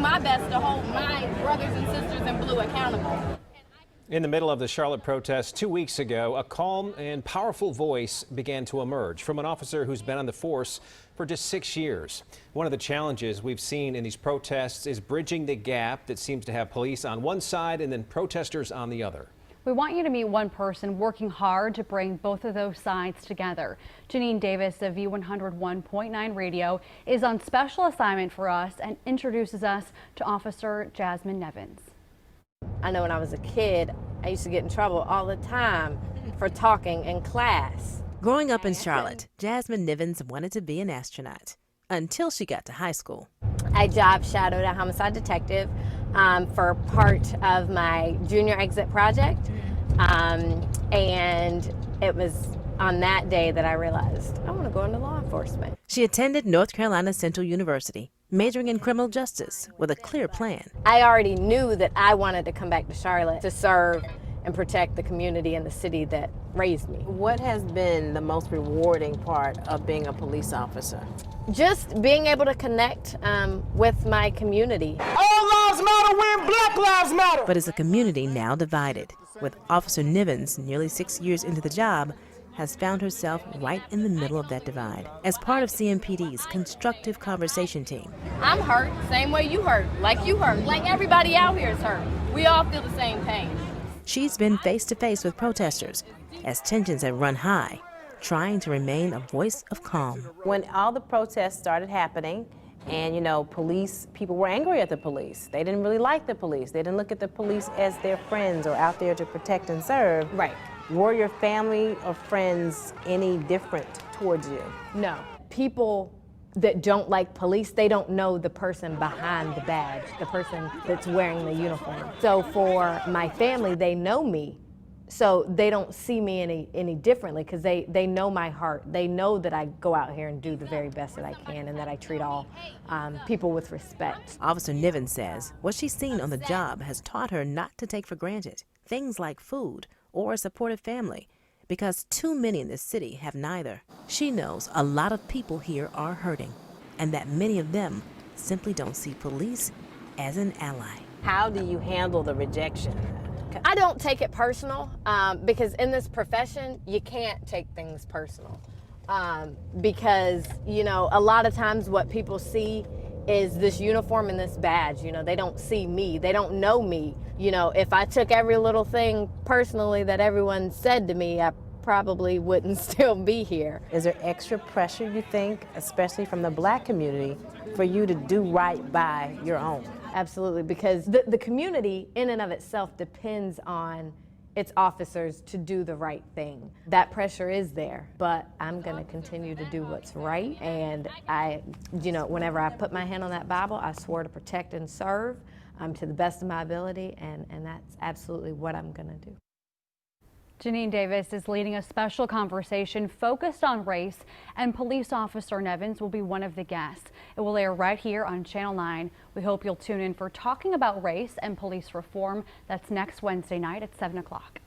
my best to hold my brothers and sisters in blue accountable. In the middle of the Charlotte protest 2 weeks ago, a calm and powerful voice began to emerge from an officer who's been on the force for just 6 years. One of the challenges we've seen in these protests is bridging the gap that seems to have police on one side and then protesters on the other. We want you to meet one person working hard to bring both of those sides together. Janine Davis of V101.9 Radio is on special assignment for us and introduces us to Officer Jasmine Nevins. I know when I was a kid, I used to get in trouble all the time for talking in class. Growing up in Charlotte, Jasmine Nevins wanted to be an astronaut until she got to high school. I job shadowed a homicide detective for part of my junior exit project, and it was on that day that I realized I want to go into law enforcement. She attended North Carolina Central University, majoring in criminal justice with a clear plan. I already knew that I wanted to come back to Charlotte to serve and protect the community and the city that raised me. What has been the most rewarding part of being a police officer? Just being able to connect with my community. All lives matter when Black lives matter. But is a community now divided, with Officer Nevins, nearly 6 years into the job, has found herself right in the middle of that divide as part of CMPD's constructive conversation team. I'm hurt, same way you hurt, like everybody out here is hurt. We all feel the same pain. She's been face to face with protesters as tensions have run high, trying to remain a voice of calm. When all the protests started happening, and people were angry at the police. They didn't really like the police. They didn't look at the police as their friends or out there to protect and serve. Right. Were your family or friends any different towards you? No. People that don't like police, they don't know the person behind the badge, the person that's wearing the uniform. So for my family, they know me. So they don't see me any differently because they know my heart. They know that I go out here and do the very best that I can and that I treat all people with respect. Officer Nevins says what she's seen on the job has taught her not to take for granted things like food or a supportive family, because too many in this city have neither. She knows a lot of people here are hurting and that many of them simply don't see police as an ally. How do you handle the rejection? I don't take it personal because in this profession, you can't take things personal because, a lot of times what people see is this uniform and this badge. They don't see me. They don't know me. If I took every little thing personally that everyone said to me, I probably wouldn't still be here. Is there extra pressure, you think, especially from the Black community, for you to do right by your own? Absolutely, because the community in and of itself depends on its officers to do the right thing. That pressure is there, but I'm gonna continue to do what's right. And whenever I put my hand on that Bible, I swore to protect and serve to the best of my ability, and that's absolutely what I'm gonna do. Janine Davis is leading a special conversation focused on race, and Police Officer Nevins will be one of the guests. It will air right here on Channel 9. We hope you'll tune in for Talking About Race and Police Reform. That's next Wednesday night at 7 o'clock.